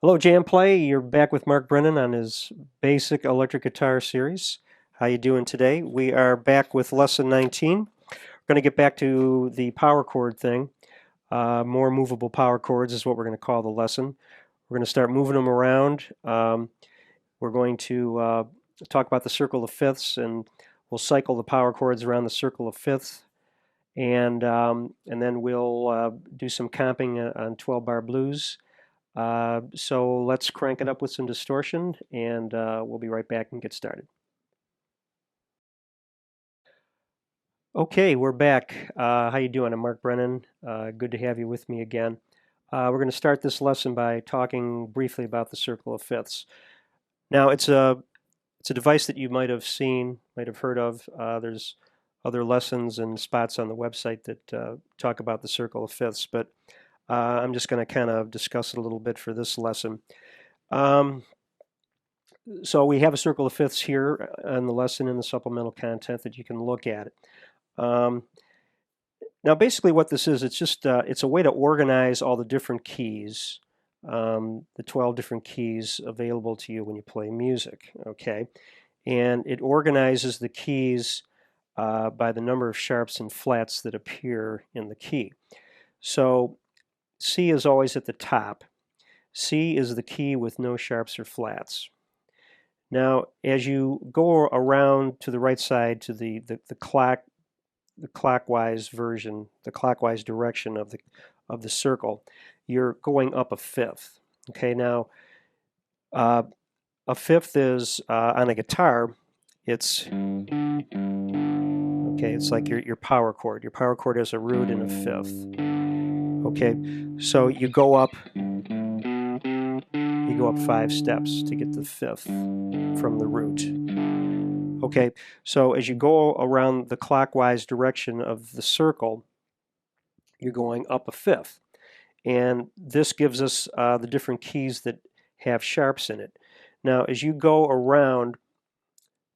Hello, Jam Play. You're back with Mark Brennan on his basic electric guitar series. How you doing today? We are back with lesson 19. We're going to get back to the power chord thing. More movable power chords is what we're going to call the lesson. We're going to start moving them around. We're going to talk about the circle of fifths, and we'll cycle the power chords around the circle of fifths, and then we'll do some comping on 12-bar blues. So let's crank it up with some distortion, and we'll be right back and get started. Okay, we're back. How you doing? I'm Mark Brennan. Good to have you with me again. We're going to start this lesson by talking briefly about the circle of fifths. Now, it's a device that you might have seen, might have heard of. There's other lessons and spots on the website that talk about the circle of fifths, but I'm just going to kind of discuss it a little bit for this lesson. Um, So we have a circle of fifths here on the lesson in the supplemental content that you can look at. Um, Now basically what this is, it's a way to organize all the different keys, the 12 different keys available to you when you play music, okay? And it organizes the keys by the number of sharps and flats that appear in the key. So C is always at the top. C is the key with no sharps or flats. Now, as you go around to the right side to the clockwise version, the clockwise direction of the circle, you're going up a fifth. Okay, now uh, a fifth is on a guitar. It's okay. It's like your power chord. Your power chord has a root and a fifth. Okay, so you go up 5 steps to get the fifth from the root. Okay, so as you go around the clockwise direction of the circle, you're going up a fifth. And this gives us the different keys that have sharps in it. Now, as you go around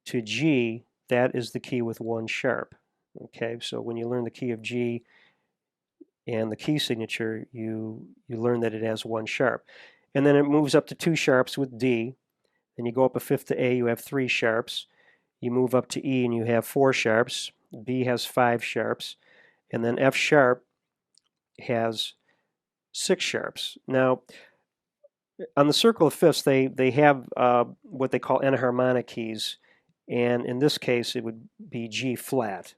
to G, that is the key with one sharp. Okay, so when you learn the key of G and the key signature, you learn that it has one sharp. And then it moves up to 2 sharps with D. Then you go up a fifth to A, you have 3 sharps. You move up to E and you have 4 sharps. B has 5 sharps. And then F sharp has 6 sharps. Now, on the circle of fifths, they have what they call enharmonic keys. And in this case, it would be G flat.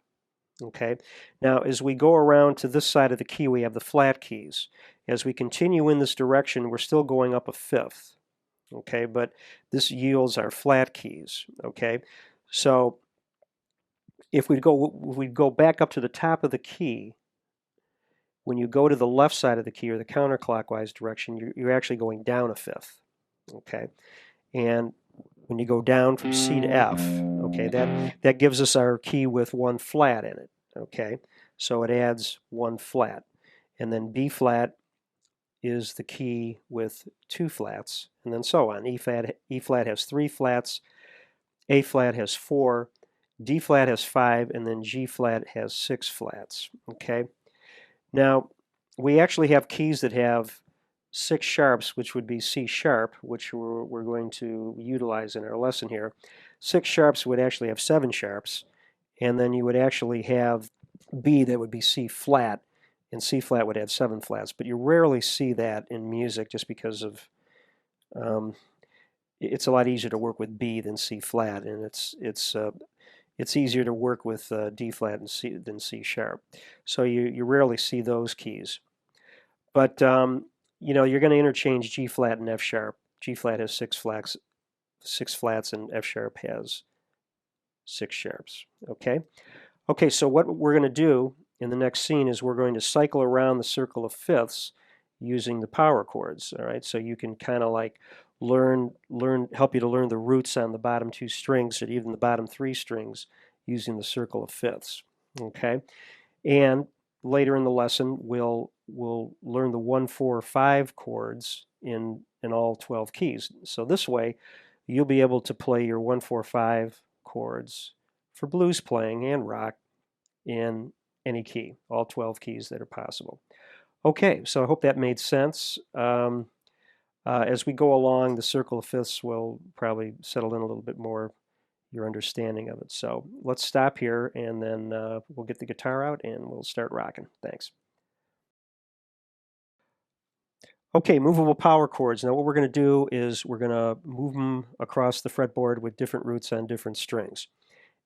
Okay. Now, as we go around to this side of the key, we have the flat keys. As we continue in this direction, we're still going up a fifth. Okay, but this yields our flat keys. Okay, so if we go back up to the top of the key, when you go to the left side of the key or the counterclockwise direction, you're actually going down a fifth. Okay, and when you go down from C to F, okay, that gives us our key with one flat in it. Okay, so it adds one flat, and then B flat is the key with 2 flats, and then so on. E flat has 3 flats, A flat has 4, D flat has 5, and then G flat has 6 flats. Okay. Now we actually have keys that have 6 sharps, which would be C sharp, which we're going to utilize in our lesson here. 6 sharps would actually have 7 sharps, and then you would actually have B that would be C flat, and C flat would have 7 flats. But you rarely see that in music just because of it's a lot easier to work with B than C flat, and it's easier to work with D flat than C sharp. So you rarely see those keys. But you're going to interchange G flat and F sharp. G flat has 6 flats, and F sharp has 6 sharps. Okay. Okay. So what we're going to do in the next scene is we're going to cycle around the circle of fifths using the power chords. All right. So you can kind of like help you to learn the roots on the bottom 2 strings or even the bottom 3 strings using the circle of fifths. Okay. And later in the lesson, we'll learn the 1, 4, 5 chords in all 12 keys. So this way, you'll be able to play your 1, 4, 5 chords for blues playing and rock in any key, all 12 keys that are possible. Okay, so I hope that made sense. As we go along, the circle of fifths will probably settle in a little bit more, your understanding of it. So let's stop here, and then we'll get the guitar out and we'll start rocking. Thanks. Okay, movable power chords. Now what we're going to do is we're going to move them across the fretboard with different roots on different strings.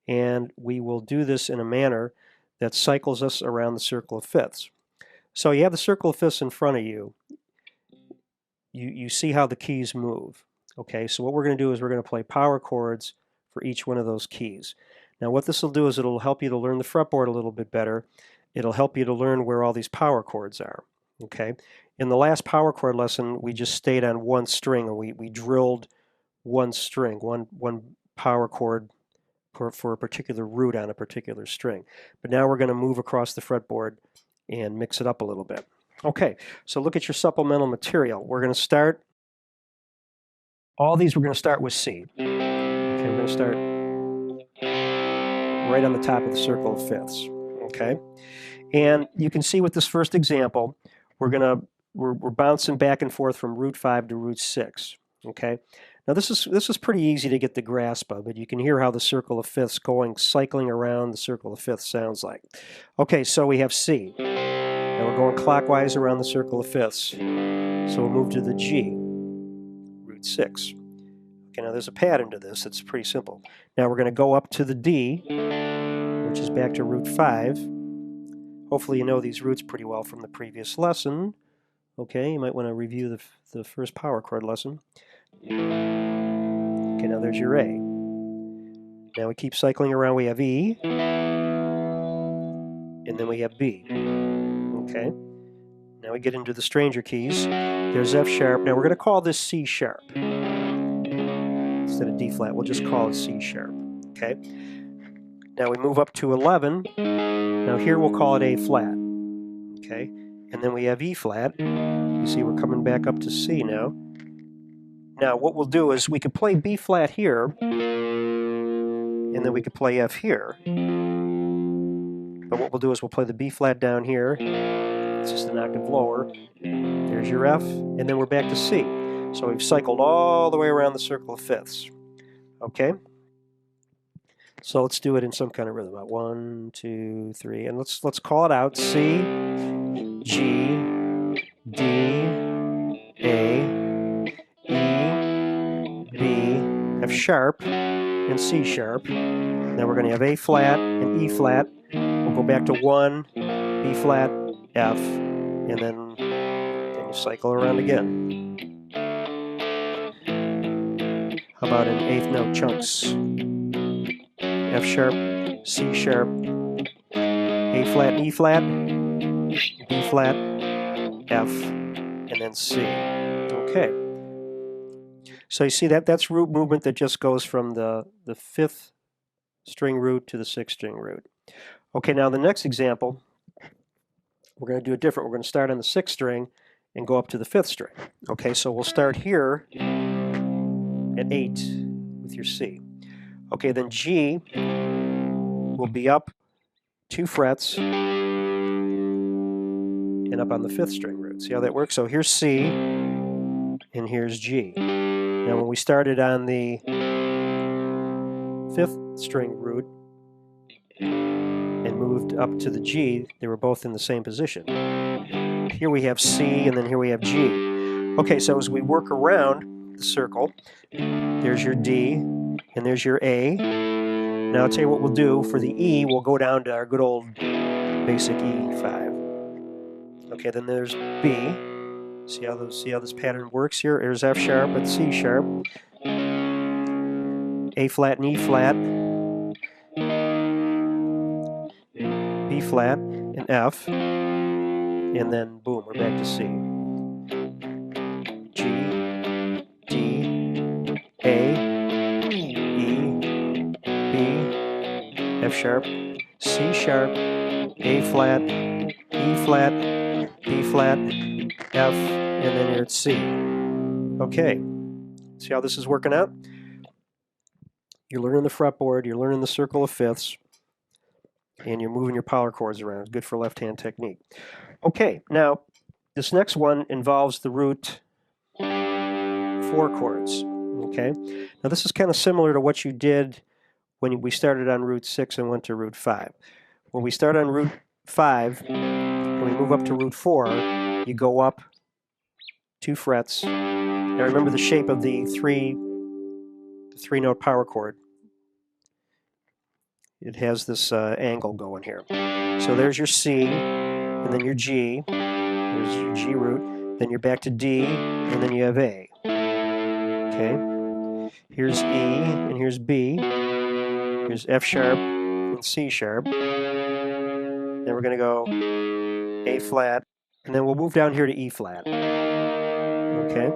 And we will do this in a manner that cycles us around the circle of fifths. So you have the circle of fifths in front of you. You see how the keys move. Okay, so what we're going to do is we're going to play power chords for each one of those keys. Now what this will do is it'll help you to learn the fretboard a little bit better. It'll help you to learn where all these power chords are. Okay, in the last power chord lesson we just stayed on one string, and we drilled one string, one power chord for a particular root on a particular string. But now we're going to move across the fretboard and mix it up a little bit. Okay, so look at your supplemental material. We're going to start, all these we're going to start with C. Okay, we're going to start right on the top of the circle of fifths. Okay, and you can see with this first example, we're bouncing back and forth from root 5 to root 6. Okay, now this is pretty easy to get the grasp of, but you can hear how the circle of fifths cycling around the circle of fifths sounds like. Okay, so we have C. Now we're going clockwise around the circle of fifths. So we'll move to the G, root 6. Okay, now there's a pattern to this. It's pretty simple. Now we're going to go up to the D, which is back to root 5. Hopefully you know these roots pretty well from the previous lesson. Okay, you might want to review the first power chord lesson. Okay, now there's your A. Now we keep cycling around. We have E, and then we have B. Okay, now we get into the stranger keys. There's F sharp. Now we're going to call this C sharp instead of D flat. We'll just call it C sharp. Okay, now we move up to 11. Now here we'll call it A flat. Okay, and then we have E flat. You see we're coming back up to C now. Now what we'll do is we could play B flat here, and then we could play F here. But what we'll do is we'll play the B flat down here. It's just an octave lower. There's your F, and then we're back to C. So we've cycled all the way around the circle of fifths. Okay? So let's do it in some kind of rhythm. 1, 2, 3, and let's call it out. C, G, D, A, E, B, F sharp, and C sharp. Now we're going to have A flat and E flat. We'll go back to 1, B flat, F, and then you cycle around again. How about in eighth note chunks? F sharp, C sharp, A flat and E flat, B flat, F, and then C. Okay. So you see that's root movement that just goes from the 5th string root to the 6th string root. Okay, now the next example, we're going to do it different. We're going to start on the 6th string and go up to the 5th string. Okay, so we'll start here at 8 with your C. Okay, then G will be up 2 frets and up on the 5th string root. See how that works? So here's C and here's G. Now when we started on the 5th string root and moved up to the G, they were both in the same position. Here we have C and then here we have G. Okay, so as we work around the circle, there's your D and there's your A. Now I'll tell you what we'll do. For the E, we'll go down to our good old basic E5. Okay, then there's B. See how this pattern works here? There's F sharp and C sharp, A flat and E flat, B flat and F, and then boom, we're back to C. G, D, A, E, B, F sharp, C sharp, A flat, E flat, B flat, F, and then here it's C. Okay, see how this is working out? You're learning the fretboard, you're learning the circle of fifths, and you're moving your power chords around. Good for left-hand technique. Okay, now this next one involves the root 4 chords. Okay, now this is kind of similar to what you did when we started on root 6 and went to root 5. When we start on root 5 and we move up to root 4, you go up 2 frets. Now remember the shape of the three-note power chord. It has this angle going here. So there's your C, and then your G. There's your G root. Then you're back to D, and then you have A. Okay. Here's E, and here's B. Here's F sharp and C sharp. Then we're going to go A flat, and then we'll move down here to E flat. Okay.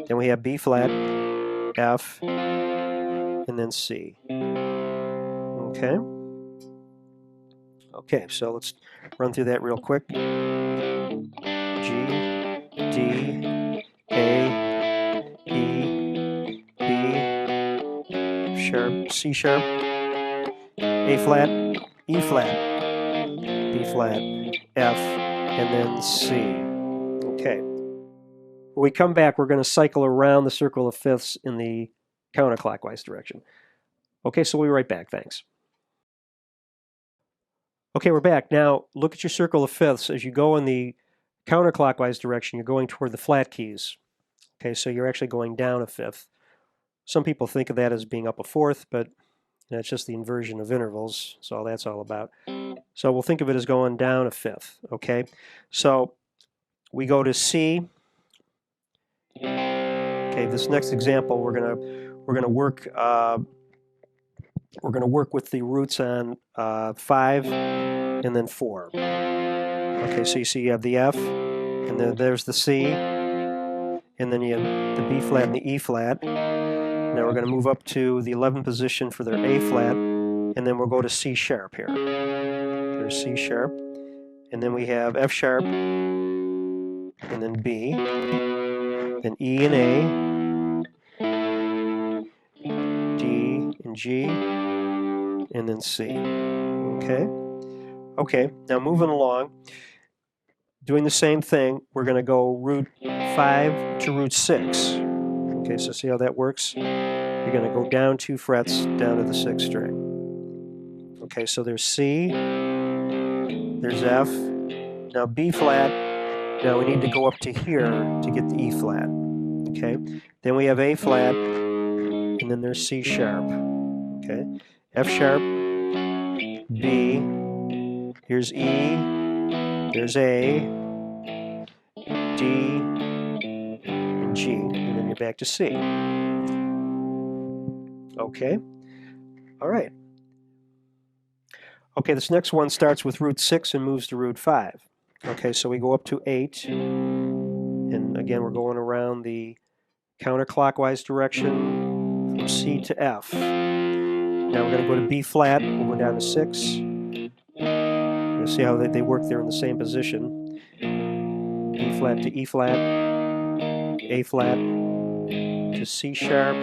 Then we have B flat, F, and then C. Okay. Okay, so let's run through that real quick. G, D, A, E, B, sharp, C sharp, A flat, E flat, B flat, F, and then C. Okay. When we come back, we're going to cycle around the circle of fifths in the counterclockwise direction. Okay, so we'll be right back. Thanks. Okay, we're back. Now, look at your circle of fifths. As you go in the counterclockwise direction, you're going toward the flat keys. Okay, so you're actually going down a fifth. Some people think of that as being up a fourth, but that's just the inversion of intervals. That's all that's all about. So we'll think of it as going down a fifth. Okay, so we go to C. Okay, this next example, we're gonna work with the roots on 5 and then 4. Okay, so you see you have the F, and then there's the C, and then you have the B flat and the E flat. Now we're going to move up to the 11th position for their A flat, and then we'll go to C sharp here. There's C sharp, and then we have F sharp, and then B, then E and A, D and G, and then C. Okay? Okay, now moving along, doing the same thing, we're going to go root 5 to root 6. Okay, so see how that works? You're going to go down 2 frets down to the 6th string. Okay, so there's C, there's F, now B flat, now we need to go up to here to get the E flat. Okay, then we have A flat, and then there's C sharp. Okay, F sharp, B, here's E, there's A, D, and G, and then you're back to C. Okay, all right. Okay, this next one starts with root 6 and moves to root 5. Okay, so we go up to 8, and again we're going around the counterclockwise direction from C to F. Now we're going to go to B flat, we'll go down to 6. You'll see how they work there in the same position. B flat to E flat, A flat to C sharp,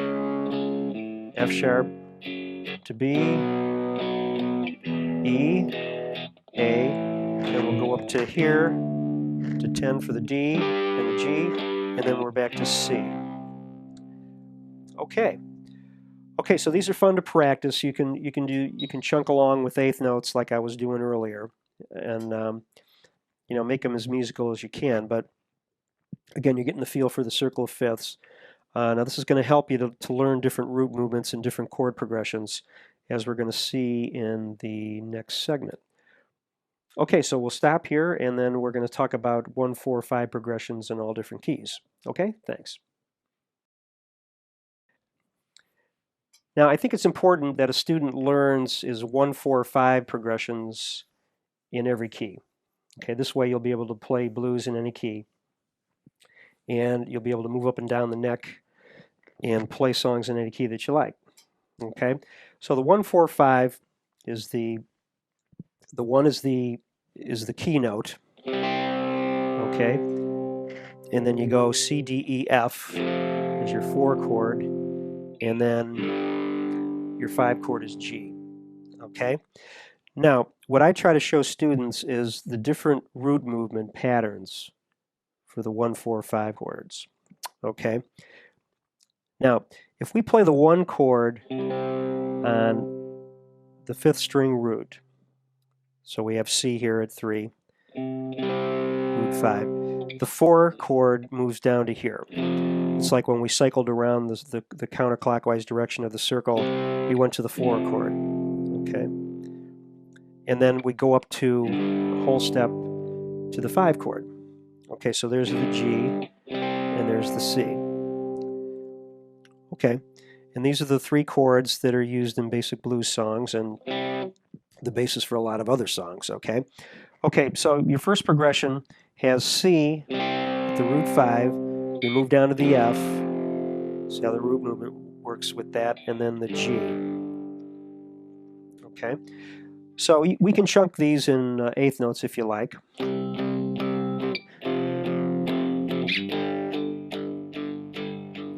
F sharp to B, E, A, then we'll go up to here to 10 for the D and the G, and then we're back to C. Okay. Okay, so these are fun to practice. You can chunk along with eighth notes like I was doing earlier, and you know, make them as musical as you can. But again, you're getting the feel for the circle of fifths. Now this is going to help you to learn different root movements and different chord progressions, as we're going to see in the next segment. Okay, so we'll stop here, and then we're going to talk about 1, 4, 5 progressions in all different keys. Okay, thanks. Now, I think it's important that a student learns is 1, 4, 5 progressions in every key. Okay, this way you'll be able to play blues in any key, and you'll be able to move up and down the neck and play songs in any key that you like. Okay, so the 1, 4, 5 is the 1 is the key note. Okay, and then you go C, D, E, F is your 4 chord, and then your 5 chord is G. Okay, now what I try to show students is the different root movement patterns for the 1, 4, 5 chords. Okay, Now, if we play the 1 chord on the 5th string root, so we have C here at 3, root 5, the 4 chord moves down to here. It's like when we cycled around the counterclockwise direction of the circle, we went to the 4 chord, okay? And then we go up to a whole step to the 5 chord. Okay, so there's the G, and there's the C. Okay, and these are the 3 chords that are used in basic blues songs and the basis for a lot of other songs, okay? Okay, so your first progression has C, the root 5, we move down to the F, see how the root movement works with that, and then the G. Okay, so we can chunk these in eighth notes if you like.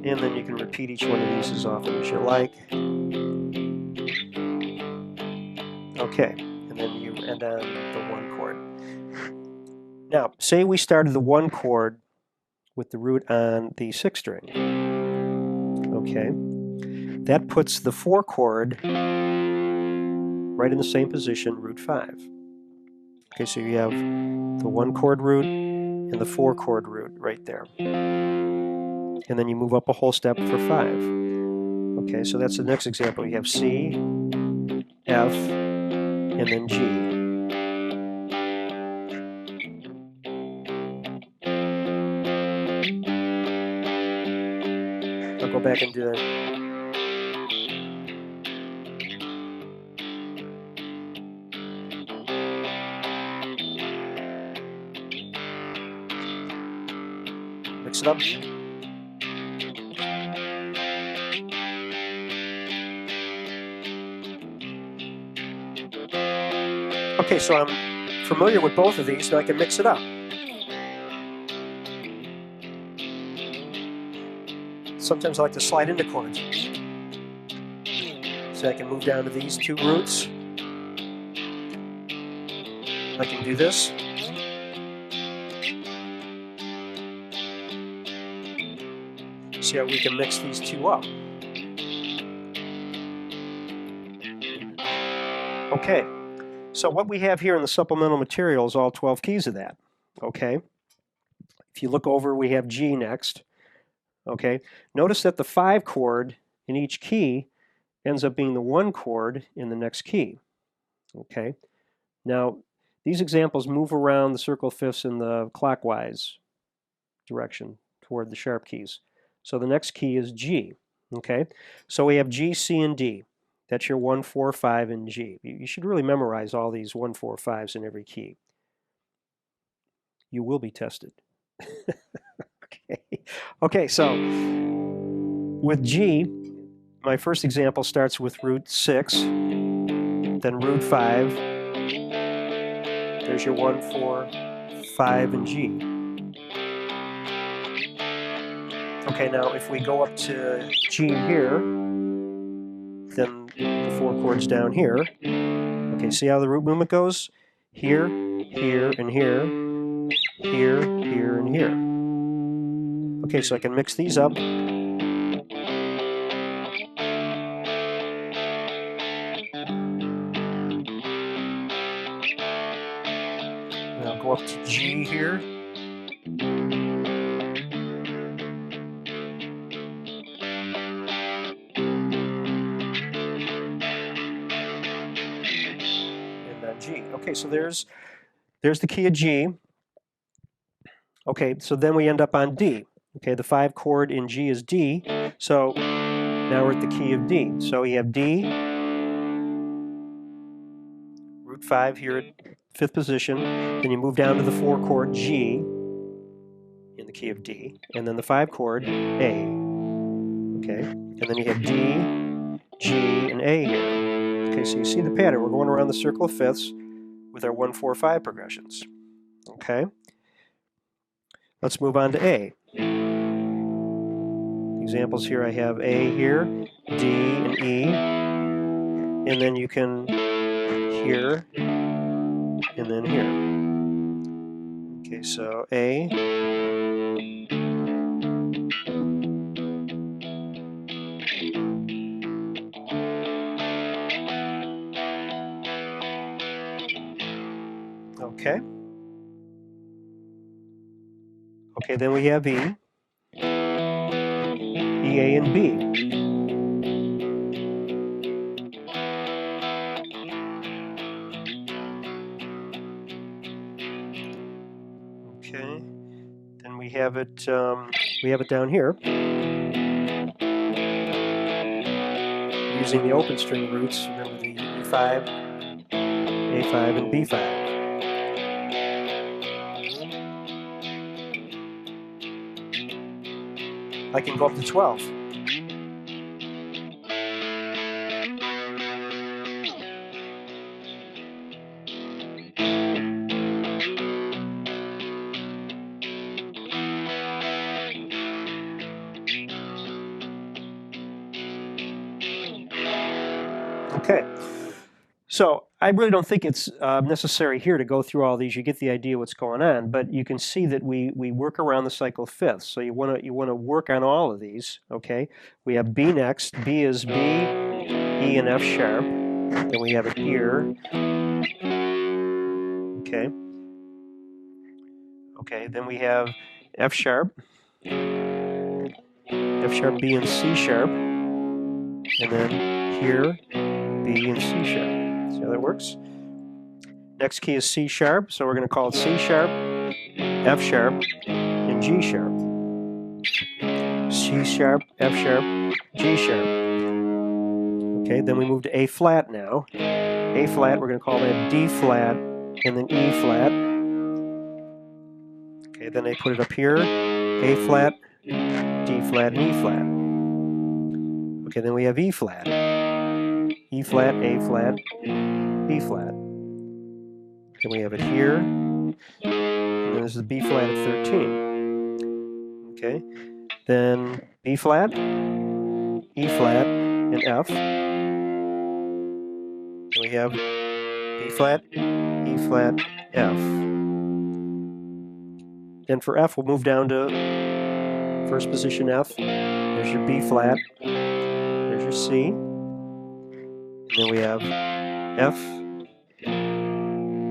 And then you can repeat each one of these as often as you like. Okay, and then you end on the 1 chord. Now, say we started the 1 chord with the root on the 6th string. Okay, that puts the 4 chord right in the same position, root 5. Okay, so you have the 1 chord root and the 4 chord root right there. And then you move up a whole step for 5. Okay, so that's the next example. You have C, F, and then G. I'll go back and do that. Mix it up. Okay, so I'm familiar with both of these, so I can mix it up. Sometimes I like to slide into chords. So I can move down to these 2 roots. I can do this. See how we can mix these 2 up. Okay, so what we have here in the supplemental material is all 12 keys of that. Okay, if you look over, we have G next. Okay, notice that the 5 chord in each key ends up being the 1 chord in the next key. Okay, now these examples move around the circle fifths in the clockwise direction toward the sharp keys. So the next key is G. Okay, so we have G, C, and D. That's your 1, 4, 5, and G. You should really memorize all these 1, 4, 5s in every key. You will be tested. Okay, so with G, my first example starts with root 6, then root 5. There's your 1, 4, 5, and G. Okay, now if we go up to G here, then the 4 chords down here. Okay, see how the root movement goes? Here, here, and here, here, here, and here. Okay, so I can mix these up. And I'll go up to G here. And then G. Okay, so there's the key of G. Okay, so then we end up on D. Okay, the 5 chord in G is D. So now we're at the key of D. So we have D, root 5 here at 5th position. Then you move down to the 4 chord G in the key of D. And then the 5 chord A. Okay, and then you have D, G, and A here. Okay, so you see the pattern. We're going around the circle of fifths with our 1, 4, 5 progressions. Okay, let's move on to A. Examples here, I have A here, D, and E, and then you can here, and then here. Okay, so A, Okay. Okay, then we have E, A, and B. Okay, then we have it down here using the open string roots. Remember the E5, A5, and B5. I can go up to 12. Okay, so I really don't think it's necessary here to go through all these. You get the idea what's going on, but you can see that we work around the cycle of fifths. So you want to work on all of these. Okay, we have B next. B is B, E, and F sharp. Then we have it here. Okay. Okay. Then we have F sharp, B, and C sharp, and then here B and C sharp. See how that works? Next key is C sharp, so we're going to call it C sharp, F sharp, and G sharp. C sharp, F sharp, G sharp. Okay, then we move to A flat now. A flat, we're going to call that D flat, and then E flat. Okay, then I put it up here, A flat, D flat, and E flat. Okay, then we have E flat. E flat, A flat, B flat. Then we have it here, and then this is B flat at 13. Okay, then B flat, E flat, and F. Then we have B flat, E flat, F. Then for F, we'll move down to first position F. There's your B flat. There's your C. And then we have F,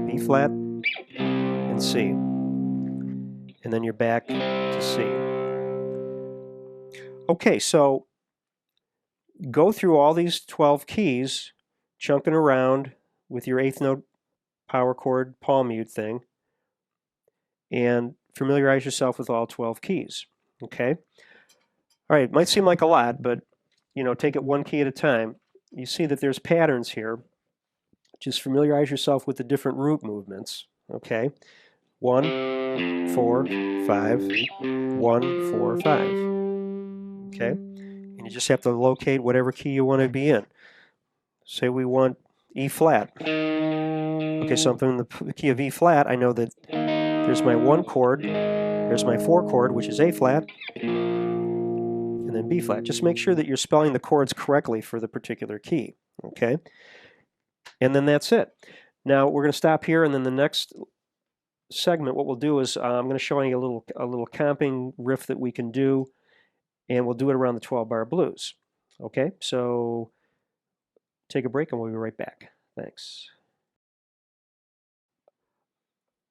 B flat, and C. And then you're back to C. Okay, so go through all these 12 keys, chunking around with your eighth note power chord palm mute thing, and familiarize yourself with all 12 keys. Okay? All right, it might seem like a lot, but take it one key at a time. You see that there's patterns here. Just familiarize yourself with the different root movements. Okay? 1, 4, 5, 1, 4, 5. Okay? And you just have to locate whatever key you want to be in. Say we want E flat. Okay, so if I'm in the key of E flat, I know that there's my 1 chord, there's my 4 chord, which is A flat, and then B flat. Just make sure that you're spelling the chords correctly for the particular key. Okay? And then that's it. Now we're going to stop here, and then the next segment, what we'll do is I'm going to show you a little comping riff that we can do, and we'll do it around the 12-bar blues. Okay, so take a break and we'll be right back. Thanks.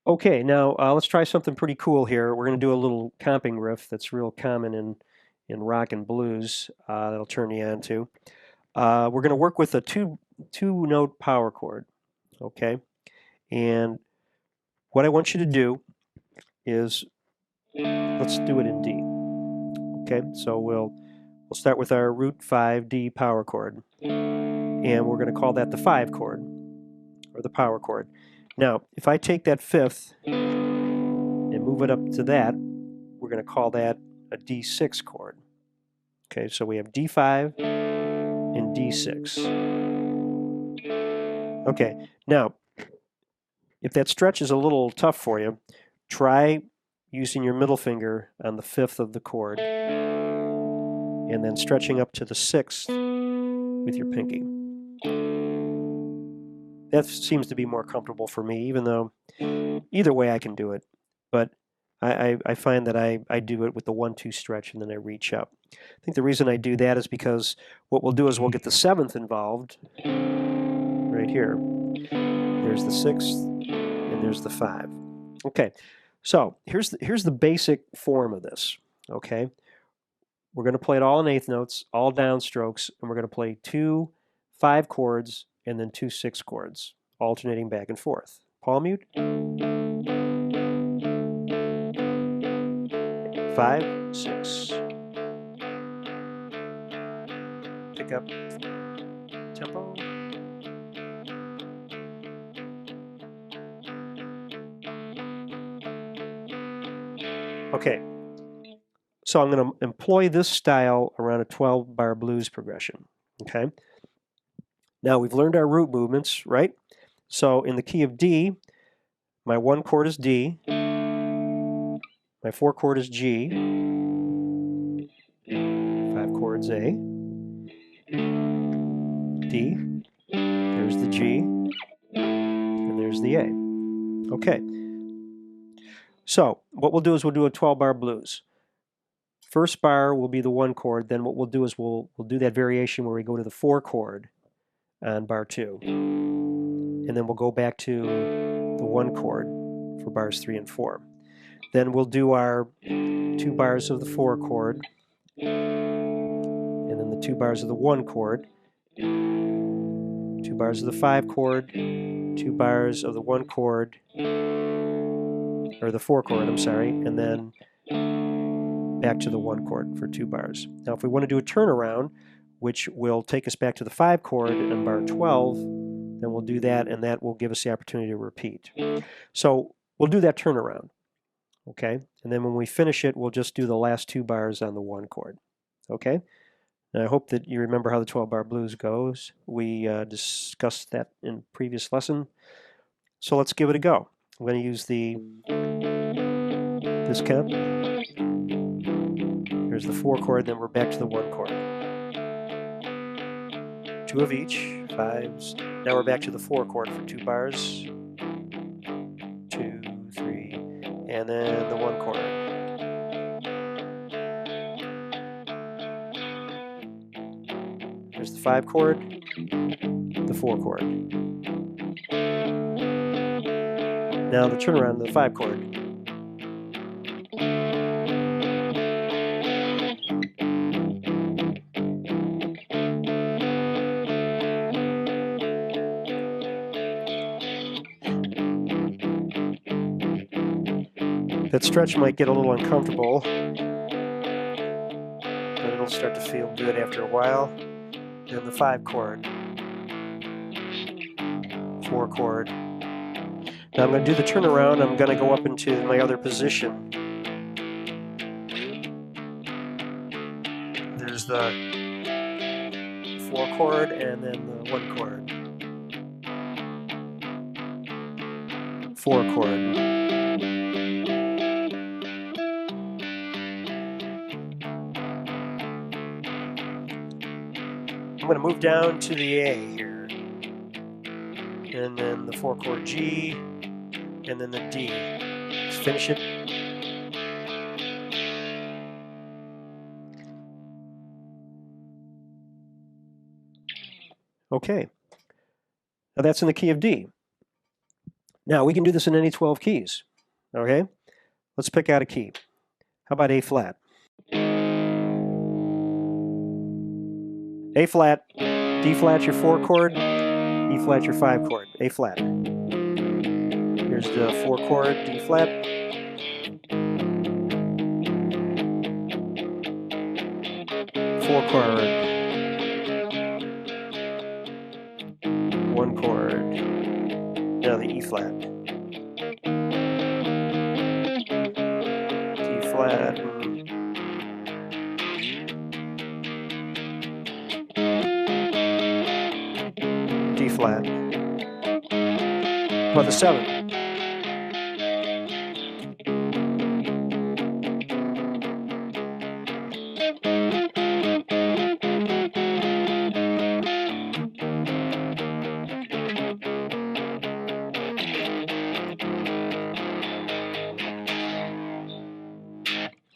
Okay, now let's try something pretty cool here. We're going to do a little comping riff that's real common in rock and blues that'll turn you on to. We're going to work with a two-note power chord. Okay, and what I want you to do is, let's do it in D. Okay, so we'll start with our root 5 D power chord, and we're going to call that the 5 chord, or the power chord. Now, if I take that fifth and move it up to that, we're going to call that a D6 chord. Okay, so we have D5 and D6. Okay, now, if that stretch is a little tough for you, try using your middle finger on the fifth of the chord, and then stretching up to the 6th with your pinky. That seems to be more comfortable for me, even though either way I can do it. But I find that I do it with the 1-2 stretch, and then I reach up. I think the reason I do that is because what we'll do is we'll get the 7th involved right here. There's the 6th, and there's the 5. Okay, so here's the basic form of this. Okay, we're going to play it all in eighth notes, all downstrokes, and we're going to play 2 5 chords and then 2 6 chords, alternating back and forth. Palm mute. 5 6. Pick up tempo. Okay, so I'm going to employ this style around a 12-bar blues progression. Okay, now we've learned our root movements, right? So in the key of D, my 1 chord is D, my 4 chord is G, 5 chords A, D, there's the G, and there's the A. Okay, so what we'll do is we'll do a 12-bar blues. First bar will be the 1 chord, then what we'll do is we'll do that variation where we go to the 4 chord on bar 2. And then we'll go back to the 1 chord for bars 3 and 4. Then we'll do our 2 bars of the 4 chord, and then the 2 bars of the 1 chord, 2 bars of the 5 chord, 2 bars of the 1 chord, or the 4 chord, I'm sorry, and then back to the 1 chord for 2 bars. Now if we want to do a turnaround, which will take us back to the 5 chord on bar 12, then we'll do that, and that will give us the opportunity to repeat. So we'll do that turnaround, okay? And then when we finish it, we'll just do the last 2 bars on the 1 chord, okay? And I hope that you remember how the 12-bar blues goes. We discussed that in a previous lesson. So let's give it a go. I'm going to use this count. Here's the 4 chord, then we're back to the 1 chord. 2 of each, 5s. Now we're back to the 4 chord for 2 bars. 2, 3, and then the 1 chord. Here's the 5 chord, the 4 chord. Now the turnaround to the 5 chord. That stretch might get a little uncomfortable, but it'll start to feel good after a while. Then the 5 chord, 4 chord. Now I'm going to do the turnaround. I'm going to go up into my other position. There's the 4 chord and then the 1 chord. 4 chord. I'm going to move down to the A here, and then the 4 chord G, and then the D. Let's finish it. Okay, now that's in the key of D. Now we can do this in any 12 keys, okay? Let's pick out a key. How about A flat? A flat, D flat your 4 chord, E flat your 5 chord, A flat. Here's the 4 chord, D flat. Four chord, 1 chord. Now the E flat. D flat. D flat. How about the 7?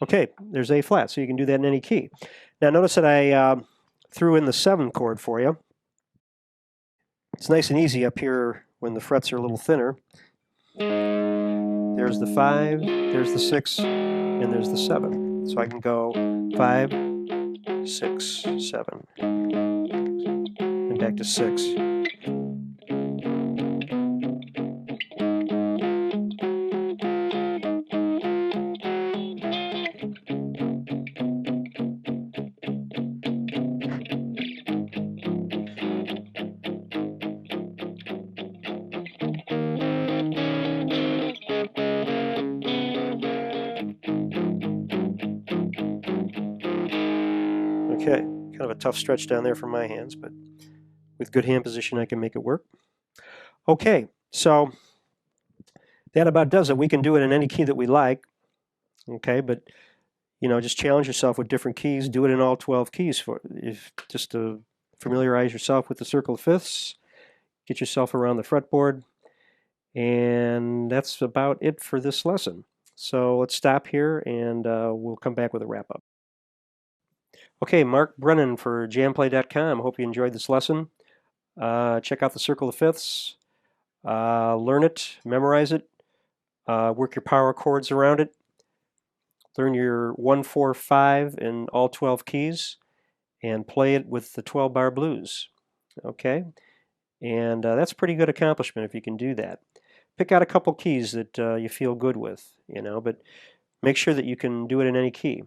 Okay, there's A flat, so you can do that in any key. Now notice that I threw in the 7 chord for you. It's nice and easy up here when the frets are a little thinner. There's the 5, there's the 6, and there's the 7. So I can go 5, 6, 7, and back to 6. Okay, kind of a tough stretch down there for my hands, but with good hand position I can make it work. Okay, so that about does it. We can do it in any key that we like, okay, but just challenge yourself with different keys. Do it in all 12 keys just to familiarize yourself with the circle of fifths, get yourself around the fretboard, and that's about it for this lesson. So let's stop here and we'll come back with a wrap up. Okay, Mark Brennan for jamplay.com. Hope you enjoyed this lesson. Check out the circle of fifths. Learn it, memorize it, work your power chords around it. Learn your 1, 4, 5 in all 12 keys and play it with the 12-bar blues. Okay? And that's a pretty good accomplishment if you can do that. Pick out a couple keys that you feel good with, but make sure that you can do it in any key.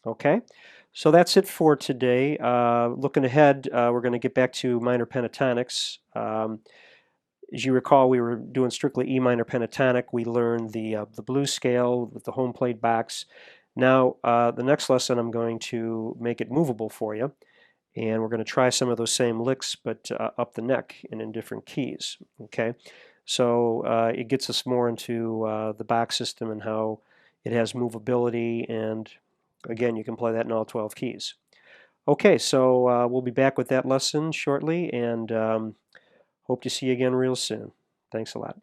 Okay? So that's it for today. Looking ahead, we're going to get back to minor pentatonics. As you recall, we were doing strictly E minor pentatonic. We learned the blues scale with the home played box. Now, the next lesson I'm going to make it movable for you, and we're going to try some of those same licks, but up the neck and in different keys. Okay, so it gets us more into the box system and how it has movability, and again, you can play that in all 12 keys. Okay, so we'll be back with that lesson shortly, and hope to see you again real soon. Thanks a lot.